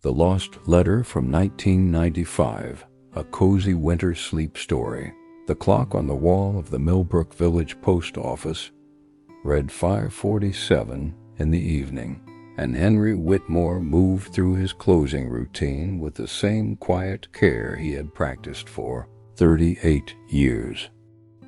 The Lost Letter from 1995, a cozy winter sleep story. The clock on the wall of the Millbrook Village post office read 5:47 in the evening, and Henry Whitmore moved through his closing routine with the same quiet care he had practiced for 38 years.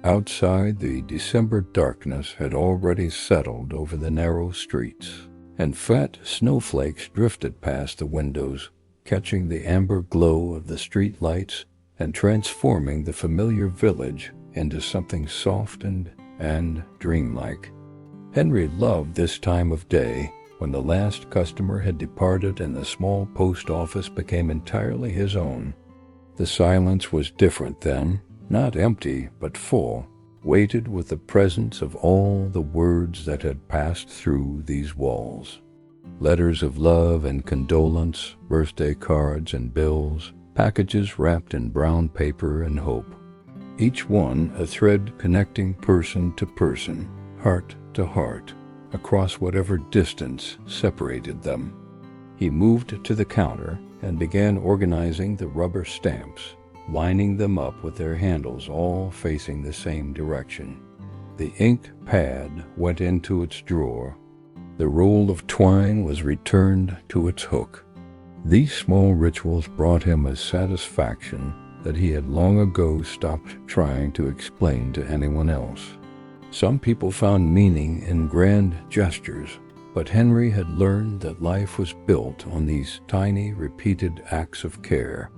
Outside, the December darkness had already settled over the narrow streets, and fat snowflakes drifted past the windows, catching the amber glow of the street lights and transforming the familiar village into something soft and dreamlike. Henry loved this time of day, when the last customer had departed and the small post office became entirely his own. The silence was different then, not empty but full, weighted with the presence of all the words that had passed through these walls. Letters of love and condolence, birthday cards and bills, packages wrapped in brown paper and hope. Each one a thread connecting person to person, heart to heart, across whatever distance separated them. He moved to the counter and began organizing the rubber stamps, lining them up with their handles all facing the same direction. The ink pad went into its drawer. The roll of twine was returned to its hook. These small rituals brought him a satisfaction that he had long ago stopped trying to explain to anyone else. Some people found meaning in grand gestures, but Henry had learned that life was built on these tiny, repeated acts of care.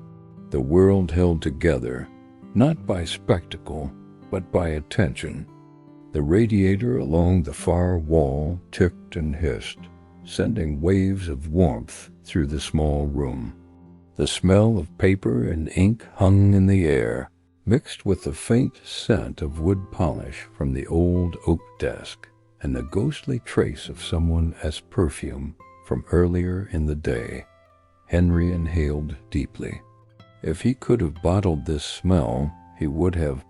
The world held together, not by spectacle, but by attention. The radiator along the far wall ticked and hissed, sending waves of warmth through the small room. The smell of paper and ink hung in the air, mixed with the faint scent of wood polish from the old oak desk, and the ghostly trace of someone else's perfume from earlier in the day. Henry inhaled deeply. If he could have bottled this smell, he would have.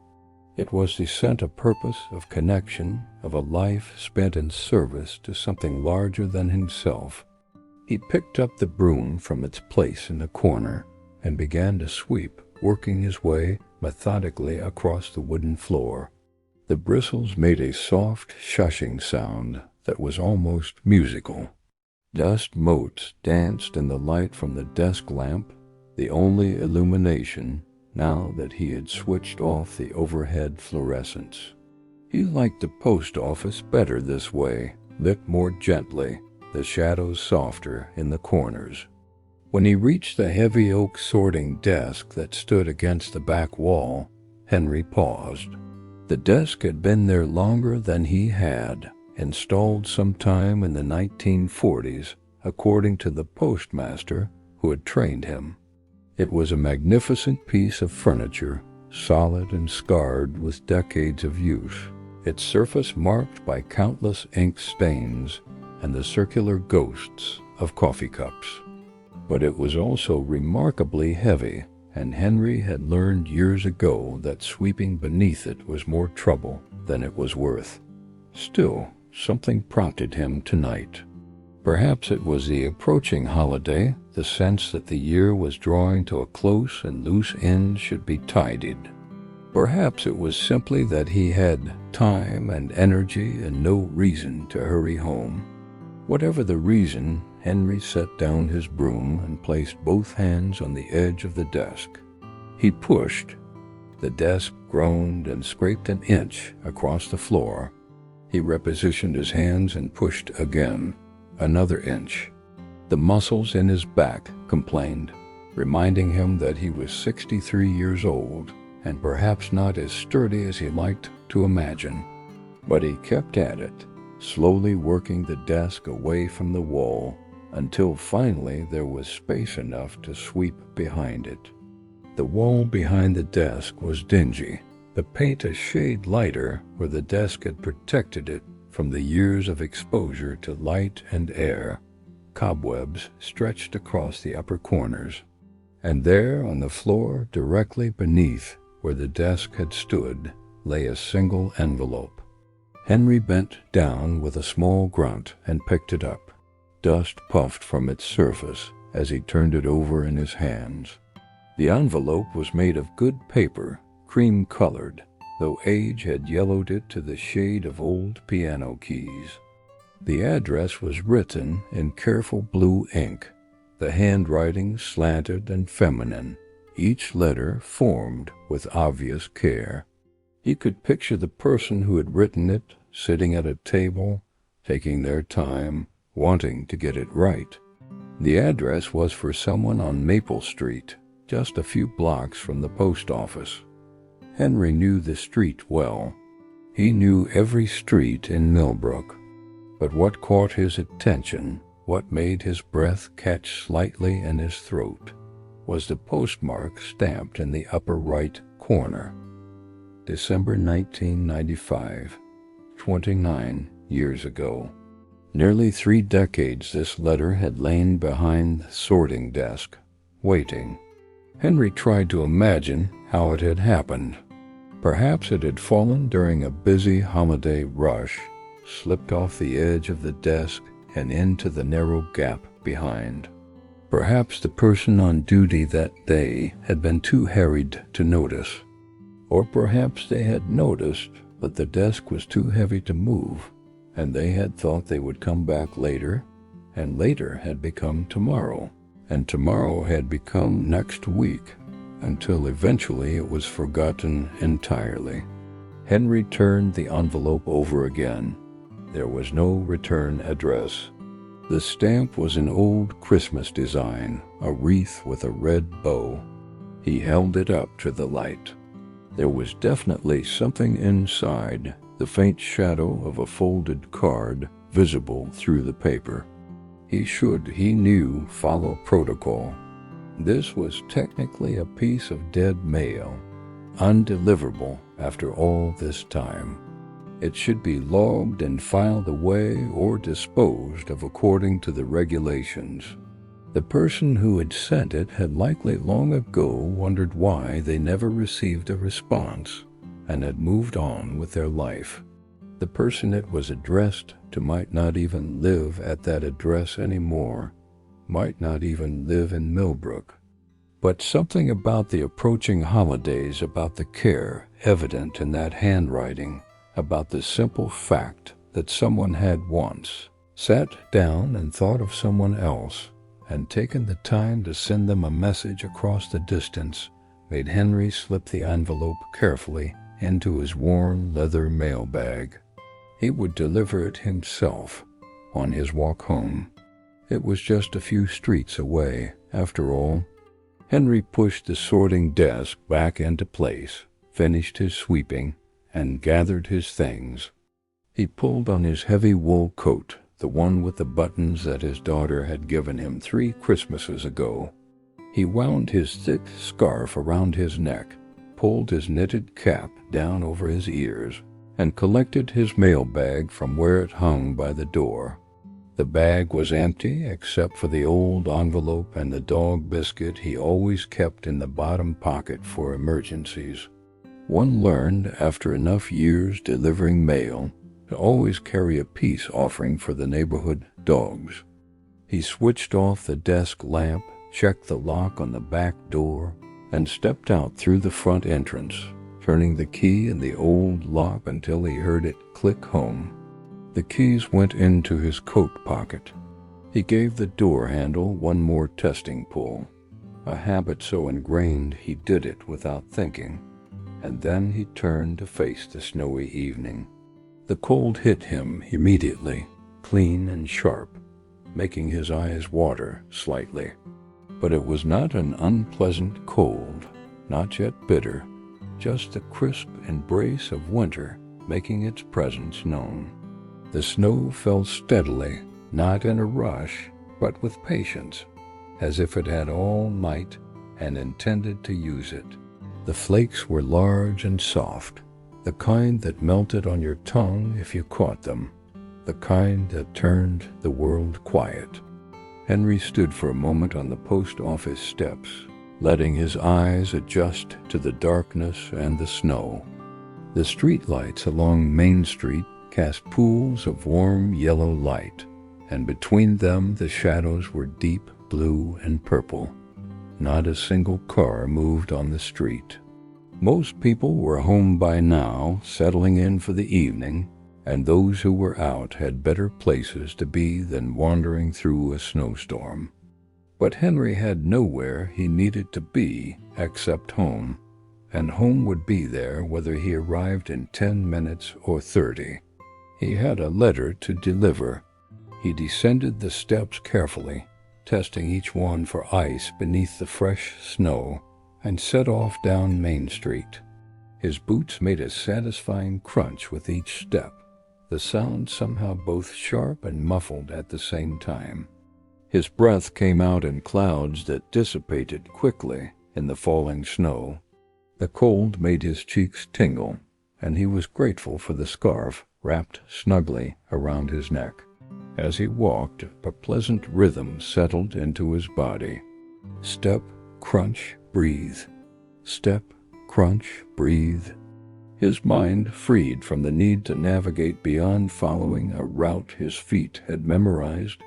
It was the scent of purpose, of connection, of a life spent in service to something larger than himself. He picked up the broom from its place in the corner and began to sweep, working his way methodically across the wooden floor. The bristles made a soft, shushing sound that was almost musical. Dust motes danced in the light from the desk lamp, the only illumination now that he had switched off the overhead fluorescence. He liked the post office better this way, lit more gently, the shadows softer in the corners. When he reached the heavy oak sorting desk that stood against the back wall, Henry paused. The desk had been there longer than he had, installed sometime in the 1940s, according to the postmaster who had trained him. It was a magnificent piece of furniture, solid and scarred with decades of use, its surface marked by countless ink stains and the circular ghosts of coffee cups. But it was also remarkably heavy, and Henry had learned years ago that sweeping beneath it was more trouble than it was worth. Still, something prompted him tonight. Perhaps it was the approaching holiday, the sense that the year was drawing to a close and loose ends should be tidied. Perhaps it was simply that he had time and energy and no reason to hurry home. Whatever the reason, Henry set down his broom and placed both hands on the edge of the desk. He pushed. The desk groaned and scraped an inch across the floor. He repositioned his hands and pushed again. Another inch. The muscles in his back complained, reminding him that he was 63 years old and perhaps not as sturdy as he liked to imagine. But he kept at it, slowly working the desk away from the wall until finally there was space enough to sweep behind it. The wall behind the desk was dingy, the paint a shade lighter where the desk had protected it from the years of exposure to light and air. Cobwebs stretched across the upper corners, and there on the floor directly beneath where the desk had stood lay a single envelope. Henry bent down with a small grunt and picked it up. Dust puffed from its surface as he turned it over in his hands. The envelope was made of good paper, cream-colored, though age had yellowed it to the shade of old piano keys. The address was written in careful blue ink, the handwriting slanted and feminine, each letter formed with obvious care. He could picture the person who had written it sitting at a table, taking their time, wanting to get it right. The address was for someone on Maple Street, just a few blocks from the post office. Henry knew the street well. He knew every street in Millbrook. But what caught his attention, what made his breath catch slightly in his throat, was the postmark stamped in the upper right corner. December 1995, 29 years ago. Nearly 3 decades this letter had lain behind the sorting desk, waiting. Henry tried to imagine how it had happened. Perhaps it had fallen during a busy holiday rush, slipped off the edge of the desk and into the narrow gap behind. Perhaps the person on duty that day had been too harried to notice. Or perhaps they had noticed, but the desk was too heavy to move, and they had thought they would come back later, and later had become tomorrow, and tomorrow had become next week, until eventually it was forgotten entirely. Henry turned the envelope over again. There was no return address. The stamp was an old Christmas design, a wreath with a red bow. He held it up to the light. There was definitely something inside, the faint shadow of a folded card visible through the paper. He should, he knew, follow protocol. This was technically a piece of dead mail, undeliverable after all this time. It should be logged and filed away or disposed of according to the regulations. The person who had sent it had likely long ago wondered why they never received a response and had moved on with their life. The person it was addressed to might not even live at that address anymore, might not even live in Millbrook. But something about the approaching holidays, about the care evident in that handwriting, about the simple fact that someone had once sat down and thought of someone else and taken the time to send them a message across the distance, made Henry slip the envelope carefully into his worn leather mailbag. He would deliver it himself on his walk home. It was just a few streets away, after all. Henry pushed the sorting desk back into place, finished his sweeping, and gathered his things. He pulled on his heavy wool coat, the one with the buttons that his daughter had given him 3 Christmases ago. He wound his thick scarf around his neck, pulled his knitted cap down over his ears, and collected his mailbag from where it hung by the door. The bag was empty except for the old envelope and the dog biscuit he always kept in the bottom pocket for emergencies. One learned, after enough years delivering mail, to always carry a peace offering for the neighborhood dogs. He switched off the desk lamp, checked the lock on the back door, and stepped out through the front entrance, turning the key in the old lock until he heard it click home. The keys went into his coat pocket. He gave the door handle one more testing pull, a habit so ingrained he did it without thinking, and then he turned to face the snowy evening. The cold hit him immediately, clean and sharp, making his eyes water slightly. But it was not an unpleasant cold, not yet bitter, just the crisp embrace of winter making its presence known. The snow fell steadily, not in a rush, but with patience, as if it had all might and intended to use it. The flakes were large and soft, the kind that melted on your tongue if you caught them, the kind that turned the world quiet. Henry stood for a moment on the post office steps, letting his eyes adjust to the darkness and the snow. The streetlights along Main Street cast pools of warm yellow light, and between them the shadows were deep blue. blue, and purple. Not a single car moved on the street. Most people were home by now, settling in for the evening, and those who were out had better places to be than wandering through a snowstorm. But Henry had nowhere he needed to be except home, and home would be there whether he arrived in 10 minutes or 30. He had a letter to deliver. He descended the steps carefully, testing each one for ice beneath the fresh snow, and set off down Main Street. His boots made a satisfying crunch with each step, the sound somehow both sharp and muffled at the same time. His breath came out in clouds that dissipated quickly in the falling snow. The cold made his cheeks tingle, and he was grateful for the scarf wrapped snugly around his neck. As he walked, a pleasant rhythm settled into his body. Step, crunch, breathe. Step, crunch, breathe. His mind, freed from the need to navigate beyond following a route his feet had memorized,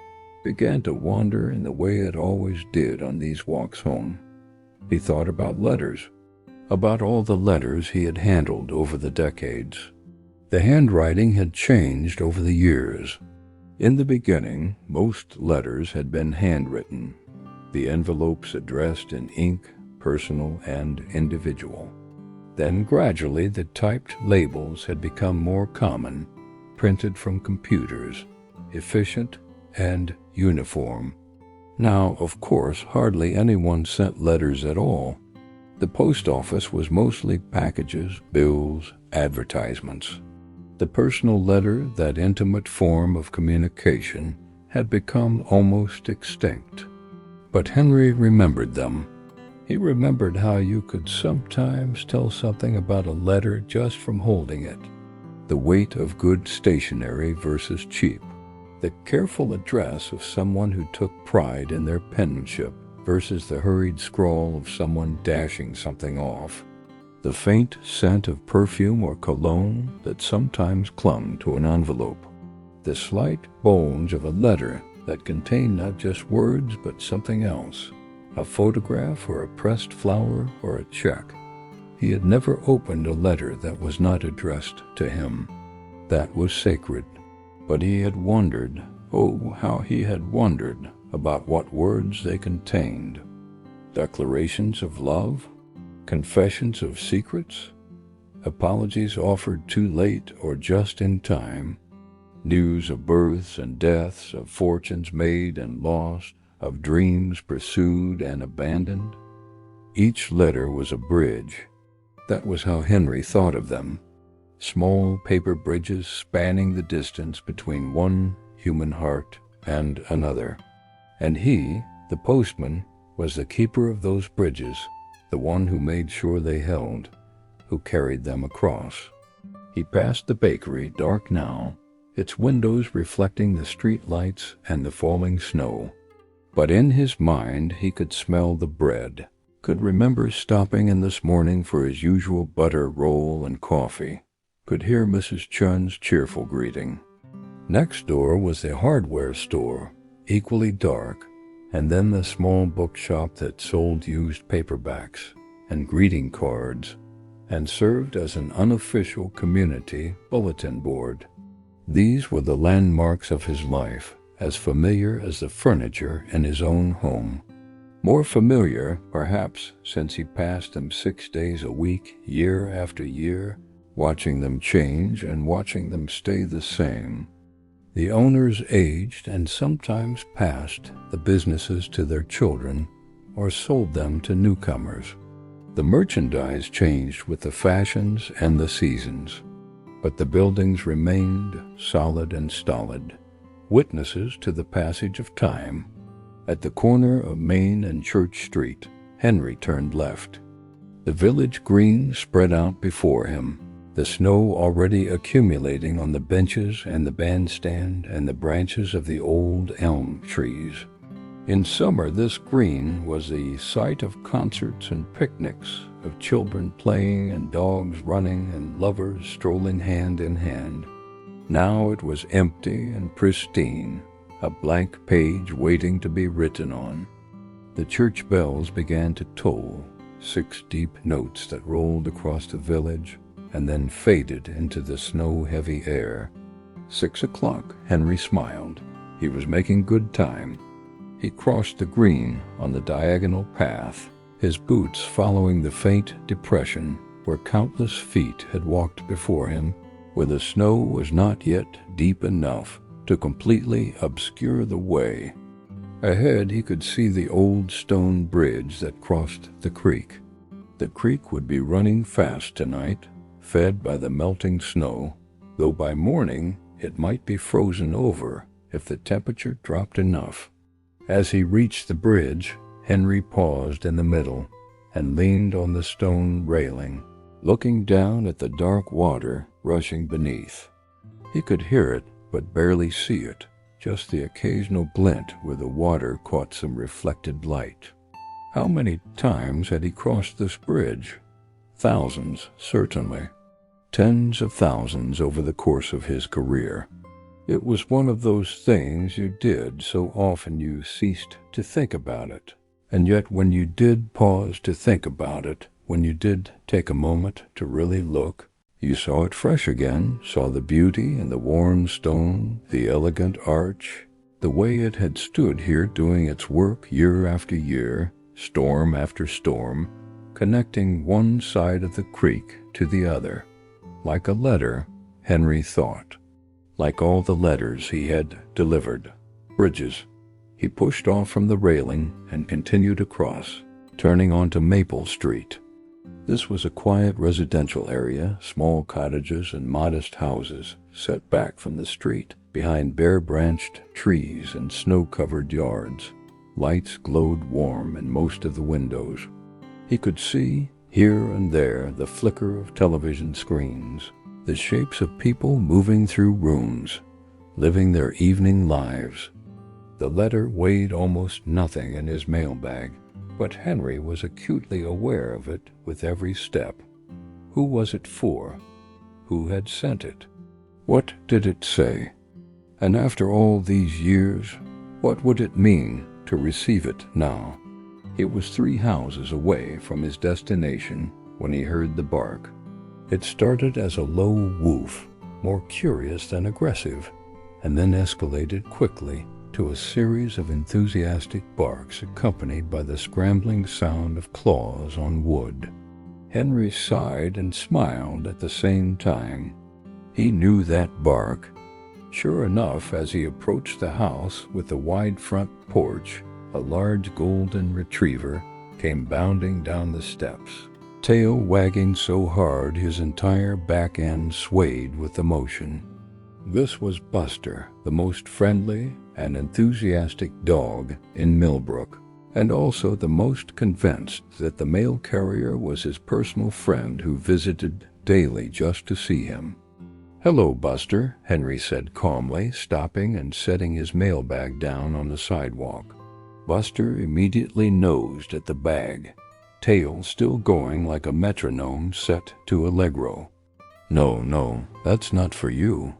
began to wander in the way it always did on these walks home. He thought about letters, about all the letters he had handled over the decades. The handwriting had changed over the years. In the beginning, most letters had been handwritten, the envelopes addressed in ink, personal and individual. Then gradually the typed labels had become more common, printed from computers, efficient and uniform. Now, of course, hardly anyone sent letters at all. The post office was mostly packages, bills, advertisements. The personal letter, that intimate form of communication, had become almost extinct. But Henry remembered them. He remembered how you could sometimes tell something about a letter just from holding it. The weight of good stationery versus cheap. The careful address of someone who took pride in their penmanship versus the hurried scrawl of someone dashing something off. The faint scent of perfume or cologne that sometimes clung to an envelope. The slight bulge of a letter that contained not just words but something else, a photograph or a pressed flower or a check. He had never opened a letter that was not addressed to him. That was sacred. But he had wondered, oh, how he had wondered about what words they contained. Declarations of love? Confessions of secrets? Apologies offered too late or just in time? News of births and deaths, of fortunes made and lost, of dreams pursued and abandoned? Each letter was a bridge. That was how Henry thought of them. Small paper bridges spanning the distance between one human heart and another. And he, the postman, was the keeper of those bridges, the one who made sure they held, who carried them across. He passed the bakery, dark now, its windows reflecting the street lights and the falling snow. But in his mind he could smell the bread, could remember stopping in this morning for his usual butter roll and coffee, could hear Mrs. Chun's cheerful greeting. Next door was the hardware store, equally dark, and then the small bookshop that sold used paperbacks and greeting cards and served as an unofficial community bulletin board. These were the landmarks of his life, as familiar as the furniture in his own home. More familiar, perhaps, since he passed them 6 days a week, year after year, watching them change and watching them stay the same. The owners aged and sometimes passed the businesses to their children or sold them to newcomers. The merchandise changed with the fashions and the seasons, but the buildings remained solid and stolid, witnesses to the passage of time. At the corner of Main and Church Street, Henry turned left. The village green spread out before him, the snow already accumulating on the benches and the bandstand and the branches of the old elm trees. In summer, this green was the site of concerts and picnics, of children playing and dogs running and lovers strolling hand in hand. Now it was empty and pristine, a blank page waiting to be written on. The church bells began to toll, 6 deep notes that rolled across the village and then faded into the snow-heavy air. 6 o'clock, Henry smiled. He was making good time. He crossed the green on the diagonal path, his boots following the faint depression where countless feet had walked before him, where the snow was not yet deep enough to completely obscure the way. Ahead he could see the old stone bridge that crossed the creek. The creek would be running fast tonight, fed by the melting snow, though by morning it might be frozen over if the temperature dropped enough. As he reached the bridge, Henry paused in the middle and leaned on the stone railing, looking down at the dark water rushing beneath. He could hear it, but barely see it, just the occasional glint where the water caught some reflected light. How many times had he crossed this bridge? Thousands, certainly. Tens of thousands over the course of his career. It was one of those things you did so often you ceased to think about it. And yet when you did pause to think about it, when you did take a moment to really look, you saw it fresh again, saw the beauty in the worn stone, the elegant arch, the way it had stood here doing its work year after year, storm after storm, connecting one side of the creek to the other. Like a letter, Henry thought. Like all the letters he had delivered. Bridges. He pushed off from the railing and continued across, turning onto Maple Street. This was a quiet residential area, small cottages and modest houses set back from the street, behind bare-branched trees and snow-covered yards. Lights glowed warm in most of the windows. He could see, here and there, the flicker of television screens, the shapes of people moving through rooms, living their evening lives. The letter weighed almost nothing in his mailbag, but Henry was acutely aware of it with every step. Who was it for? Who had sent it? What did it say? And after all these years, what would it mean to receive it now? It was 3 houses away from his destination when he heard the bark. It started as a low woof, more curious than aggressive, and then escalated quickly to a series of enthusiastic barks accompanied by the scrambling sound of claws on wood. Henry sighed and smiled at the same time. He knew that bark. Sure enough, as he approached the house with the wide front porch, a large golden retriever came bounding down the steps, tail wagging so hard his entire back end swayed with emotion. This was Buster, the most friendly and enthusiastic dog in Millbrook, and also the most convinced that the mail carrier was his personal friend who visited daily just to see him. "Hello, Buster," Henry said calmly, stopping and setting his mailbag down on the sidewalk. Buster immediately nosed at the bag, tail still going like a metronome set to allegro. No, that's not for you."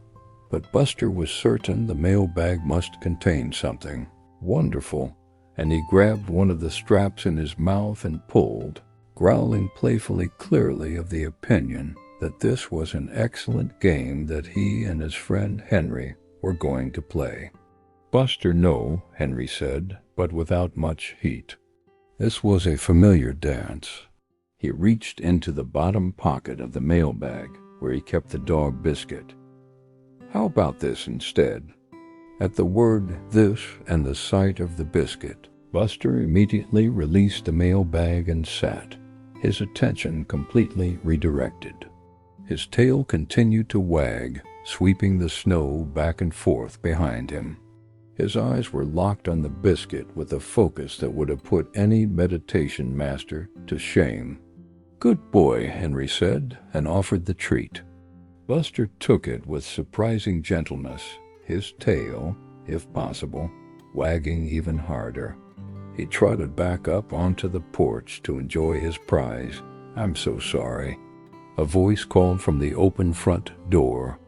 But Buster was certain the mailbag must contain something wonderful, and he grabbed one of the straps in his mouth and pulled, growling playfully clearly of the opinion that this was an excellent game that he and his friend Henry were going to play. "Buster, no," Henry said, but without much heat. This was a familiar dance. He reached into the bottom pocket of the mailbag where he kept the dog Biscuit. "How about this instead?" At the word "this" and the sight of the biscuit, Buster immediately released the mailbag and sat, his attention completely redirected. His tail continued to wag, sweeping the snow back and forth behind him. His eyes were locked on the biscuit with a focus that would have put any meditation master to shame. "Good boy," Henry said, and offered the treat. Buster took it with surprising gentleness, his tail, if possible, wagging even harder. He trotted back up onto the porch to enjoy his prize. "I'm so sorry." A voice called from the open front door.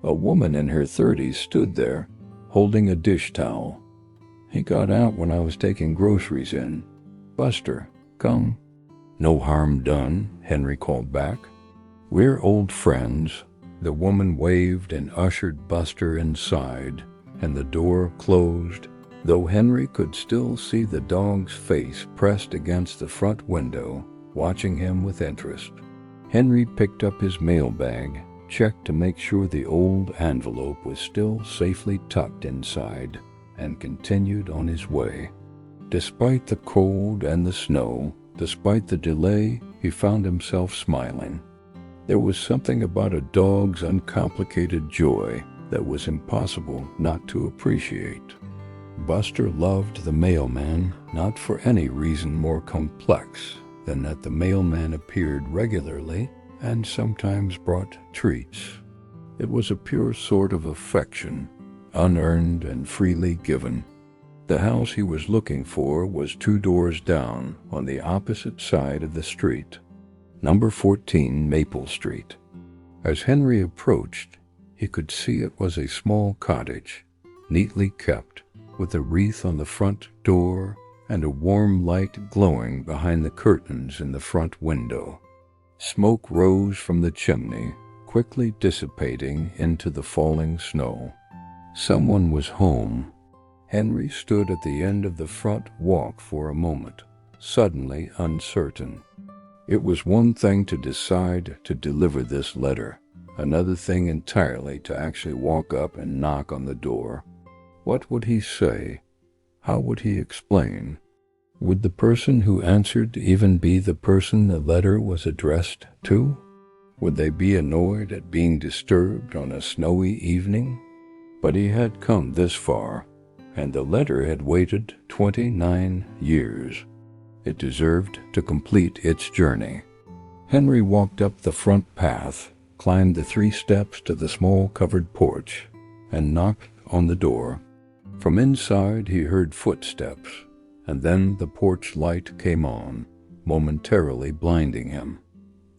A woman in her 30s stood there, holding a dish towel. "He got out when I was taking groceries in," "Buster, come." "No harm done," Henry called back. "We're old friends." The woman waved and ushered Buster inside, and the door closed, though Henry could still see the dog's face pressed against the front window, watching him with interest. Henry picked up his mailbag, checked to make sure the old envelope was still safely tucked inside, and continued on his way. Despite the cold and the snow, despite the delay, he found himself smiling. There was something about a dog's uncomplicated joy that was impossible not to appreciate. Buster loved the mailman not for any reason more complex than that the mailman appeared regularly and sometimes brought treats. It was a pure sort of affection, unearned and freely given. The house he was looking for was 2 doors down on the opposite side of the street, number 14 Maple Street. As Henry approached, he could see it was a small cottage, neatly kept, with a wreath on the front door and a warm light glowing behind the curtains in the front window. Smoke rose from the chimney, quickly dissipating into the falling snow. Someone was home. Henry stood at the end of the front walk for a moment, suddenly uncertain. It was one thing to decide to deliver this letter, another thing entirely to actually walk up and knock on the door. What would he say? How would he explain? Would the person who answered even be the person the letter was addressed to? Would they be annoyed at being disturbed on a snowy evening? But he had come this far, and the letter had waited 29 years. It deserved to complete its journey. Henry walked up the front path, climbed the 3 steps to the small covered porch, and knocked on the door. From inside he heard footsteps, and then the porch light came on, momentarily blinding him.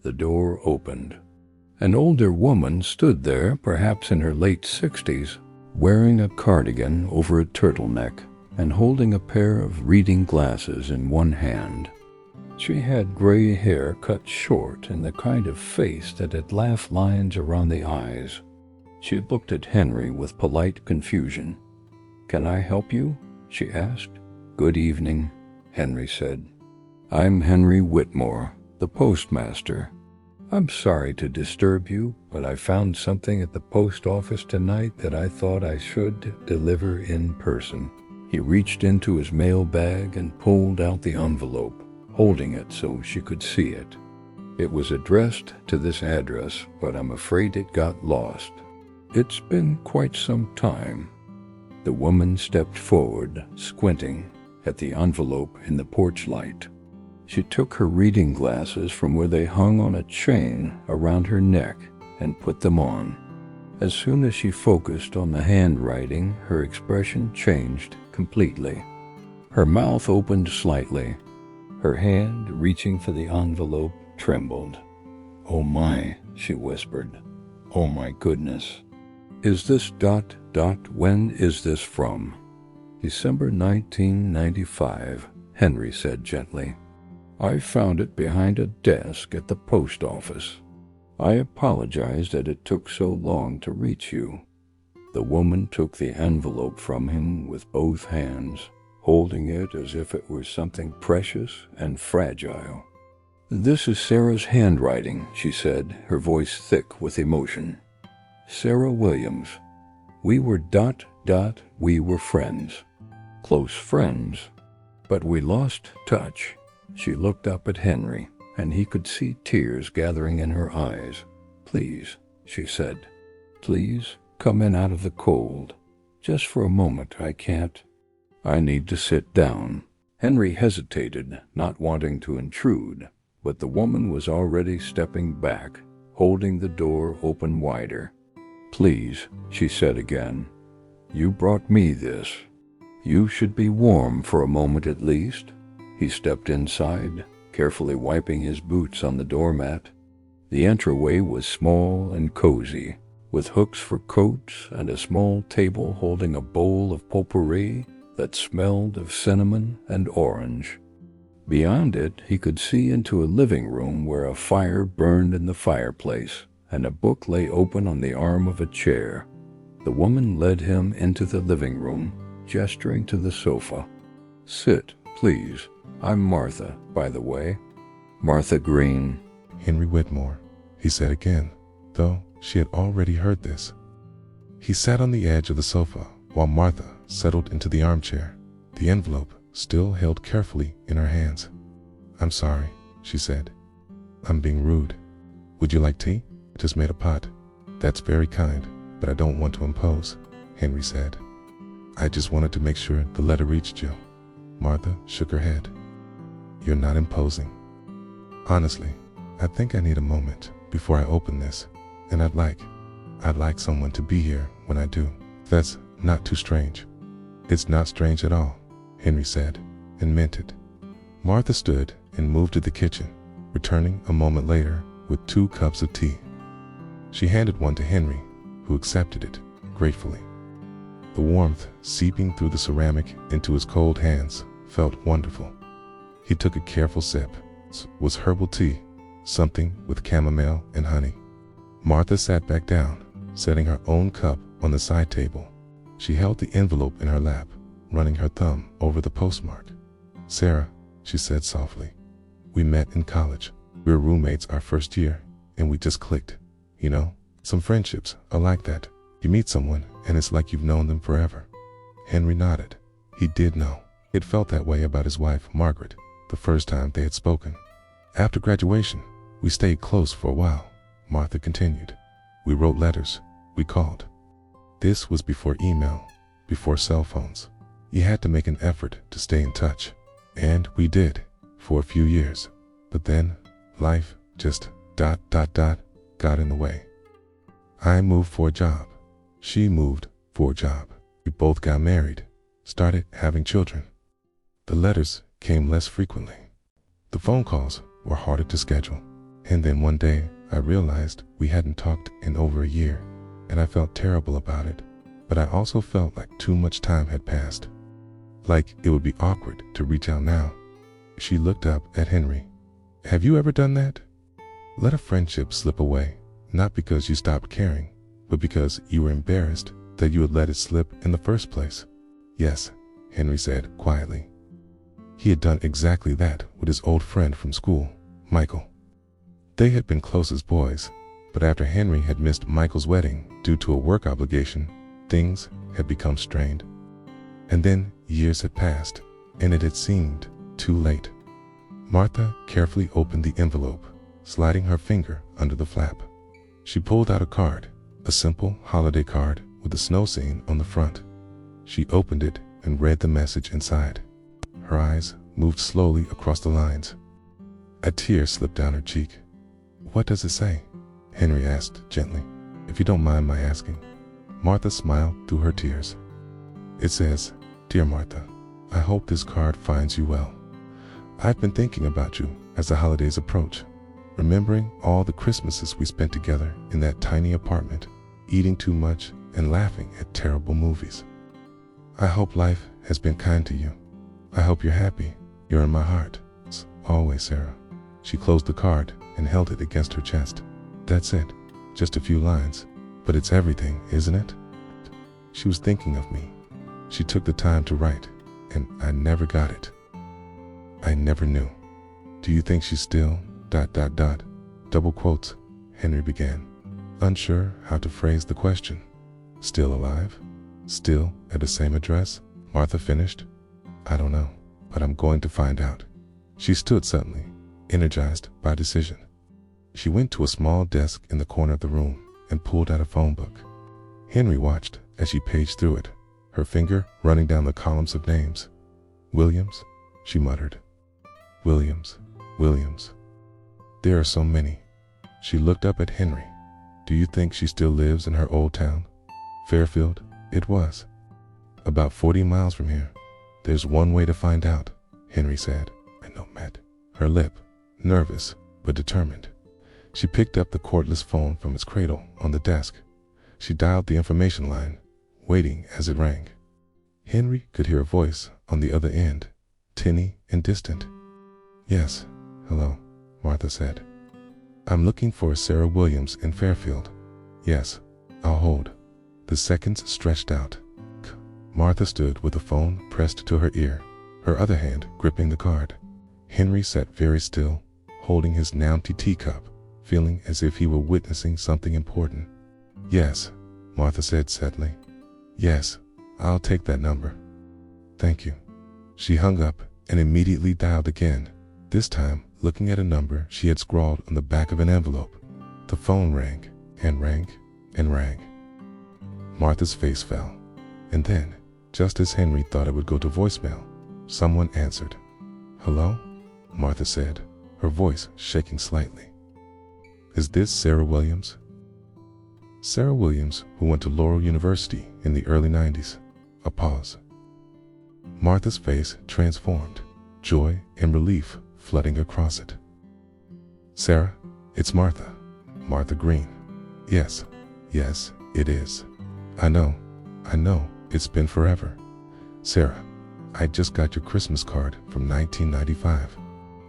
The door opened. An older woman stood there, perhaps in her late 60s, wearing a cardigan over a turtleneck and holding a pair of reading glasses in one hand. She had gray hair cut short and the kind of face that had laugh lines around the eyes. She looked at Henry with polite confusion. "Can I help you?" she asked. "Good evening," Henry said. "I'm Henry Whitmore, the postmaster. I'm sorry to disturb you, but I found something at the post office tonight that I thought I should deliver in person." He reached into his mailbag and pulled out the envelope, holding it so she could see it. "It was addressed to this address, but I'm afraid it got lost. It's been quite some time." The woman stepped forward, squinting at the envelope in the porch light. She took her reading glasses from where they hung on a chain around her neck and put them on. As soon as she focused on the handwriting, her expression changed completely. Her mouth opened slightly. Her hand, reaching for the envelope, trembled. "Oh my," she whispered. "Oh my goodness. Is this ... when is this from?" "December 1995, Henry said gently. "I found it behind a desk at the post office. I apologize that it took so long to reach you." The woman took the envelope from him with both hands, holding it as if it were something precious and fragile. "This is Sarah's handwriting," she said, her voice thick with emotion. "Sarah Williams. We were ... we were friends. Close friends. But we lost touch." She looked up at Henry, and he could see tears gathering in her eyes. "Please," she said. "Please, come in out of the cold. Just for a moment, I can't. I need to sit down." Henry hesitated, not wanting to intrude, but the woman was already stepping back, holding the door open wider. "Please," she said again. "You brought me this. You should be warm for a moment at least." He stepped inside, carefully wiping his boots on the doormat. The entryway was small and cozy, with hooks for coats and a small table holding a bowl of potpourri that smelled of cinnamon and orange. Beyond it, he could see into a living room where a fire burned in the fireplace, and a book lay open on the arm of a chair. The woman led him into the living room, gesturing to the sofa. "Sit, please. I'm Martha, by the way. Martha Green." Henry Whitmore, he said again, though she had already heard this. He sat on the edge of the sofa while Martha settled into the armchair, the envelope still held carefully in her hands. "I'm sorry," she said. "I'm being rude. Would you like tea? I just made a pot." "That's very kind, but I don't want to impose," Henry said. "I just wanted to make sure the letter reached you." Martha shook her head. "You're not imposing. Honestly, I think I need a moment before I open this, and I'd like someone to be here when I do. That's not too strange." "It's not strange at all," Henry said, and meant it. Martha stood and moved to the kitchen, returning a moment later with 2 cups of tea. She handed one to Henry, who accepted it gratefully. The warmth seeping through the ceramic into his cold hands felt wonderful. He took a careful sip. It was herbal tea, something with chamomile and honey. Martha sat back down, setting her own cup on the side table. She held the envelope in her lap, running her thumb over the postmark. "Sarah," she said softly, "we met in college. We were roommates our first year, and we just clicked. You know, some friendships are like that. You meet someone, and it's like you've known them forever." Henry nodded. He did know. It felt that way about his wife, Margaret, the first time they had spoken. "After graduation, we stayed close for a while," Martha continued. "We wrote letters. We called. This was before email, before cell phones. You had to make an effort to stay in touch. And we did, for a few years. But then, life just ... got in the way. I moved for a job. She moved for a job. We both got married, started having children. The letters came less frequently. The phone calls were harder to schedule. And then one day, I realized we hadn't talked in over a year, and I felt terrible about it. But I also felt like too much time had passed. Like it would be awkward to reach out now." She looked up at Henry. "Have you ever done that? Let a friendship slip away, not because you stopped caring, but because you were embarrassed that you had let it slip in the first place?" "Yes," Henry said quietly. He had done exactly that with his old friend from school, Michael. They had been close as boys, but after Henry had missed Michael's wedding due to a work obligation, things had become strained. And then years had passed, and it had seemed too late. Martha carefully opened the envelope, sliding her finger under the flap. She pulled out a card, a simple holiday card with a snow scene on the front. She opened it and read the message inside. Her eyes moved slowly across the lines. A tear slipped down her cheek. "What does it say?" Henry asked gently. "If you don't mind my asking." Martha smiled through her tears. It says, "Dear Martha, I hope this card finds you well. I've been thinking about you as the holidays approach, remembering all the Christmases we spent together in that tiny apartment, eating too much and laughing at terrible movies. I hope life has been kind to you. I hope you're happy. You're in my heart. Always, Sarah." She closed the card and held it against her chest. "That's it. Just a few lines. But it's everything, isn't it? She was thinking of me. She took the time to write, and I never got it. I never knew. Do you think she's still ... double quotes," Henry began, unsure how to phrase the question. "Still alive? Still at the same address?" Martha finished. "I don't know, but I'm going to find out." She stood suddenly, energized by decision. She went to a small desk in the corner of the room and pulled out a phone book. Henry watched as she paged through it, her finger running down the columns of names. "Williams," she muttered. "Williams, Williams. There are so many." She looked up at Henry. "Do you think she still lives in her old town?" "Fairfield?" "It was. About 40 miles from here." "There's one way to find out," Henry said. "I know, Matt." Her lip, nervous but determined. She picked up the cordless phone from its cradle on the desk. She dialed the information line, waiting as it rang. Henry could hear a voice on the other end, tinny and distant. Yes, hello, Martha said. I'm looking for Sarah Williams in Fairfield. Yes, I'll hold. The seconds stretched out. Martha stood with the phone pressed to her ear, her other hand gripping the card. Henry sat very still, holding his Nounty teacup, feeling as if he were witnessing something important. Yes, Martha said sadly. Yes, I'll take that number. Thank you. She hung up and immediately dialed again, this time looking at a number she had scrawled on the back of an envelope. The phone rang and rang and rang. Martha's face fell, and then, just as Henry thought it would go to voicemail, someone answered. Hello? Martha said, her voice shaking slightly. Is this Sarah Williams? Sarah Williams, who went to Laurel University in the early 90s. A pause. Martha's face transformed, joy and relief flooding across it. Sarah, it's Martha. Martha Green. Yes, it is. I know, it's been forever. Sarah, I just got your Christmas card from 1995.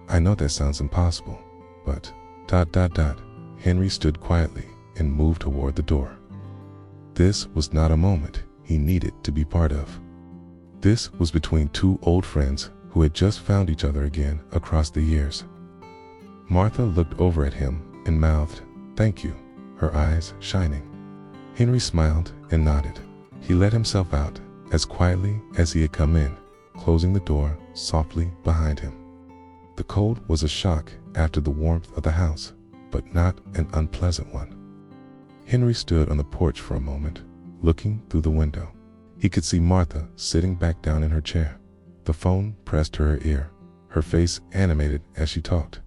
I know that sounds impossible, but ... Henry stood quietly and moved toward the door. This was not a moment he needed to be part of. This was between two old friends who had just found each other again across the years. Martha looked over at him and mouthed, "Thank you," her eyes shining. Henry smiled and nodded. He let himself out as quietly as he had come in, closing the door softly behind him. The cold was a shock after the warmth of the house, but not an unpleasant one. Henry stood on the porch for a moment, looking through the window. He could see Martha sitting back down in her chair, the phone pressed to her ear, her face animated as she talked.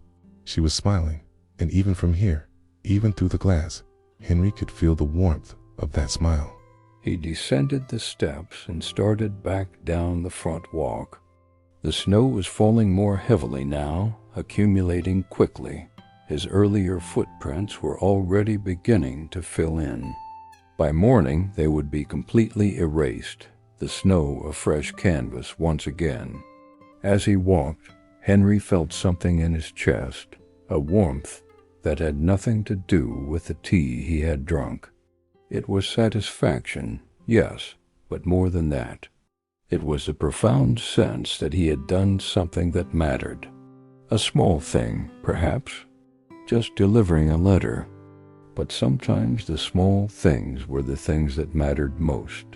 She was smiling, and even from here, even through the glass, Henry could feel the warmth of that smile. He descended the steps and started back down the front walk. The snow was falling more heavily now, accumulating quickly. His earlier footprints were already beginning to fill in. By morning, they would be completely erased, the snow a fresh canvas once again. As he walked, Henry felt something in his chest, a warmth that had nothing to do with the tea he had drunk. It was satisfaction, yes, but more than that. It was a profound sense that he had done something that mattered. A small thing, perhaps, just delivering a letter. But sometimes the small things were the things that mattered most.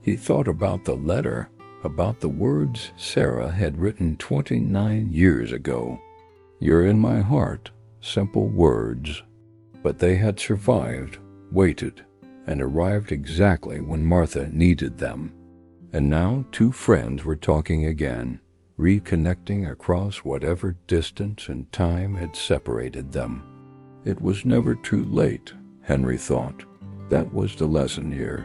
He thought about the letter, about the words Sarah had written 29 years ago. "You're in my heart," simple words. But they had survived, waited, and arrived exactly when Martha needed them. And now two friends were talking again, reconnecting across whatever distance and time had separated them. It was never too late, Henry thought. That was the lesson here.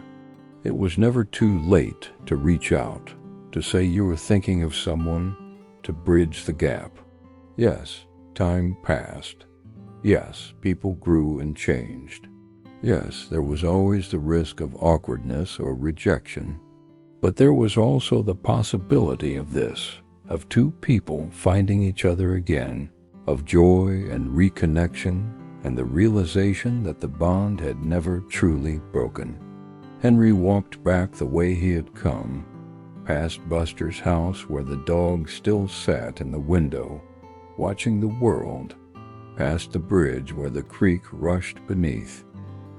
It was never too late to reach out, to say you were thinking of someone, to bridge the gap. Yes, time passed. Yes, people grew and changed. Yes, there was always the risk of awkwardness or rejection. But there was also the possibility of this, of two people finding each other again, of joy and reconnection, and the realization that the bond had never truly broken. Henry walked back the way he had come, past Buster's house where the dog still sat in the window, watching the world, past the bridge where the creek rushed beneath,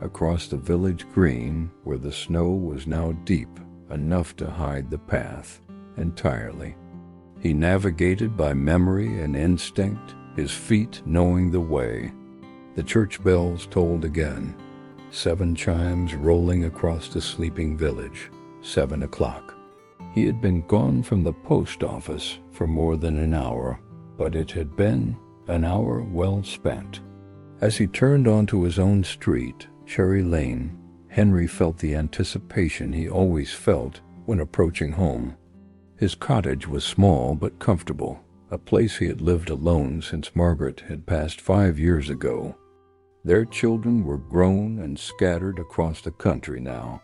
across the village green where the snow was now deep enough to hide the path entirely. He navigated by memory and instinct, his feet knowing the way. The church bells tolled again, 7 chimes rolling across the sleeping village, 7 o'clock. He had been gone from the post office for more than an hour, but it had been an hour well spent. As he turned onto his own street, Cherry Lane, Henry felt the anticipation he always felt when approaching home. His cottage was small but comfortable, a place he had lived alone since Margaret had passed 5 years ago. Their children were grown and scattered across the country now,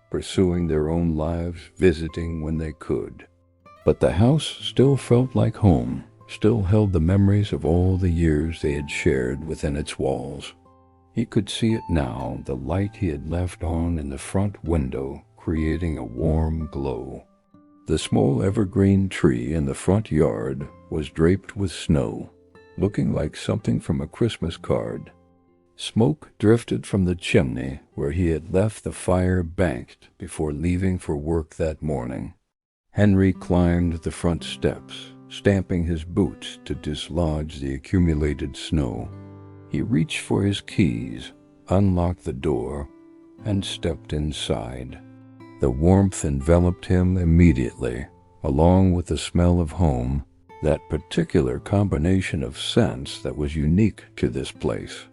pursuing their own lives, visiting when they could. But the house still felt like home, still held the memories of all the years they had shared within its walls. He could see it now, the light he had left on in the front window, creating a warm glow. The small evergreen tree in the front yard was draped with snow, looking like something from a Christmas card. Smoke drifted from the chimney where he had left the fire banked before leaving for work that morning. Henry climbed the front steps, stamping his boots to dislodge the accumulated snow. He reached for his keys, unlocked the door, and stepped inside. The warmth enveloped him immediately, along with the smell of home, that particular combination of scents that was unique to this place.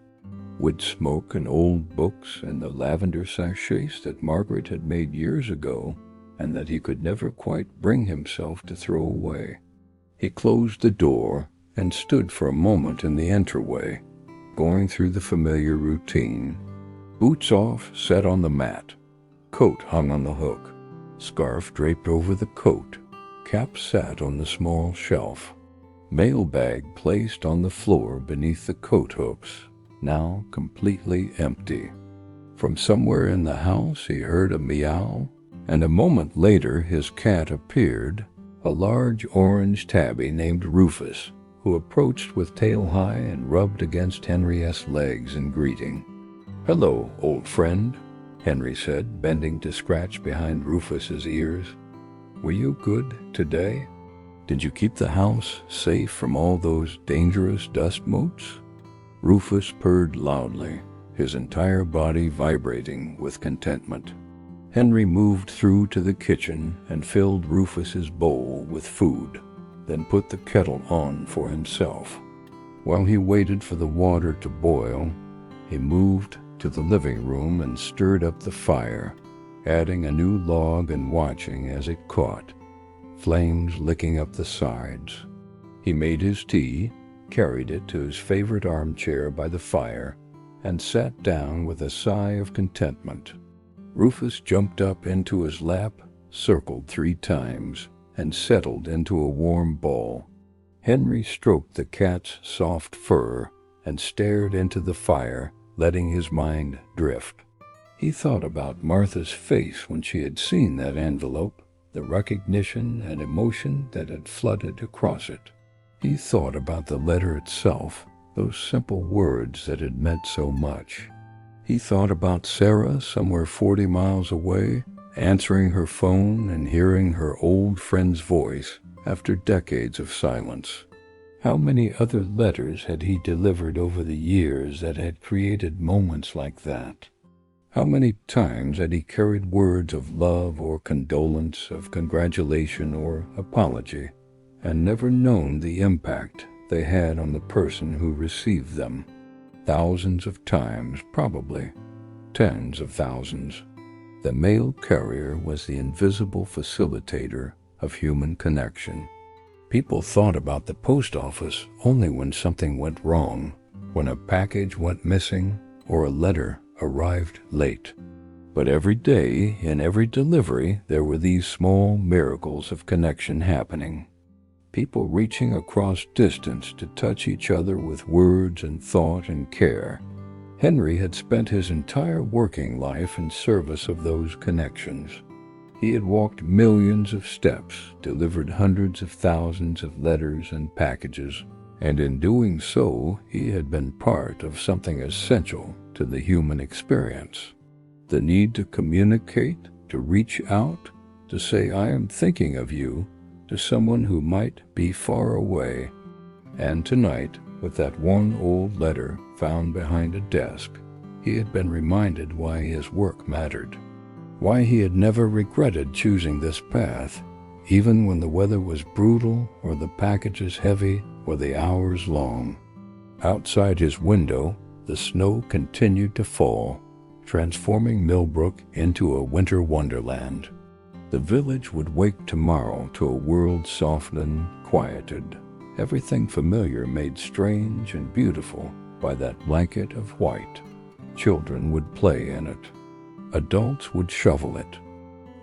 Wood smoke and old books and the lavender sachets that Margaret had made years ago and that he could never quite bring himself to throw away. He closed the door and stood for a moment in the entryway, going through the familiar routine. Boots off, set on the mat. Coat hung on the hook. Scarf draped over the coat. Cap sat on the small shelf. Mailbag placed on the floor beneath the coat hooks, now completely empty. From somewhere in the house he heard a meow, and a moment later his cat appeared, a large orange tabby named Rufus, who approached with tail high and rubbed against Henry's legs in greeting. "Hello, old friend," Henry said, bending to scratch behind Rufus's ears. "Were you good today? Did you keep the house safe from all those dangerous dust motes?" Rufus purred loudly, his entire body vibrating with contentment. Henry moved through to the kitchen and filled Rufus's bowl with food, then put the kettle on for himself. While he waited for the water to boil, he moved to the living room and stirred up the fire, adding a new log and watching as it caught, flames licking up the sides. He made his tea, carried it to his favorite armchair by the fire, and sat down with a sigh of contentment. Rufus jumped up into his lap, circled 3 times, and settled into a warm ball. Henry stroked the cat's soft fur and stared into the fire, letting his mind drift. He thought about Martha's face when she had seen that envelope, the recognition and emotion that had flooded across it. He thought about the letter itself, those simple words that had meant so much. He thought about Sarah somewhere 40 miles away, answering her phone and hearing her old friend's voice after decades of silence. How many other letters had he delivered over the years that had created moments like that? How many times had he carried words of love or condolence, of congratulation or apology, and never known the impact they had on the person who received them? Thousands of times, probably. Tens of thousands. The mail carrier was the invisible facilitator of human connection. People thought about the post office only when something went wrong, when a package went missing or a letter arrived late. But every day, in every delivery, there were these small miracles of connection happening. People reaching across distance to touch each other with words and thought and care. Henry had spent his entire working life in service of those connections. He had walked millions of steps, delivered hundreds of thousands of letters and packages, and in doing so, he had been part of something essential to the human experience. The need to communicate, to reach out, to say, "I am thinking of you," to someone who might be far away. And tonight, with that one old letter found behind a desk, he had been reminded why his work mattered, why he had never regretted choosing this path, even when the weather was brutal or the packages heavy or the hours long. Outside his window, the snow continued to fall, transforming Millbrook into a winter wonderland. The village would wake tomorrow to a world softened, quieted, everything familiar made strange and beautiful by that blanket of white. Children would play in it. Adults would shovel it.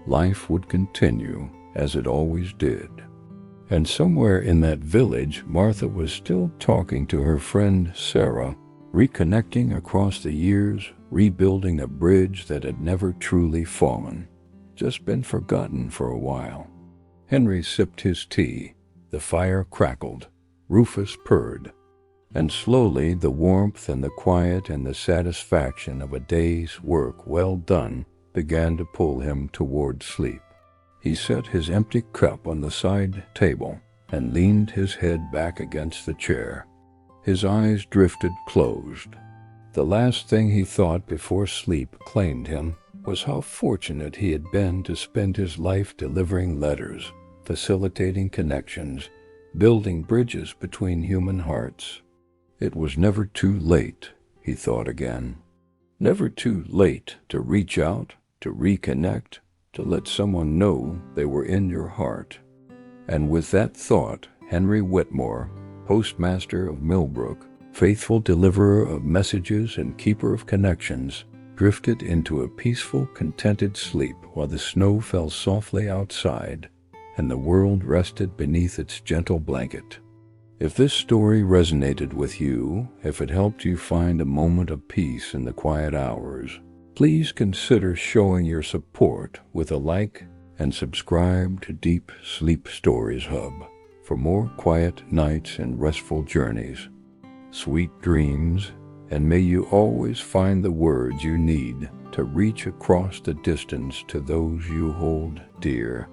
Life would continue as it always did. And somewhere in that village, Martha was still talking to her friend Sarah, reconnecting across the years, rebuilding a bridge that had never truly fallen, just been forgotten for a while. Henry sipped his tea. The fire crackled. Rufus purred. And slowly the warmth and the quiet and the satisfaction of a day's work well done began to pull him toward sleep. He set his empty cup on the side table and leaned his head back against the chair. His eyes drifted closed. The last thing he thought before sleep claimed him was how fortunate he had been to spend his life delivering letters, facilitating connections, building bridges between human hearts. It was never too late, he thought again. Never too late to reach out, to reconnect, to let someone know they were in your heart. And with that thought, Henry Whitmore, postmaster of Millbrook, faithful deliverer of messages and keeper of connections, drifted into a peaceful, contented sleep while the snow fell softly outside and the world rested beneath its gentle blanket. If this story resonated with you, if it helped you find a moment of peace in the quiet hours, please consider showing your support with a like and subscribe to Deep Sleep Stories Hub for more quiet nights and restful journeys. Sweet dreams, and may you always find the words you need to reach across the distance to those you hold dear.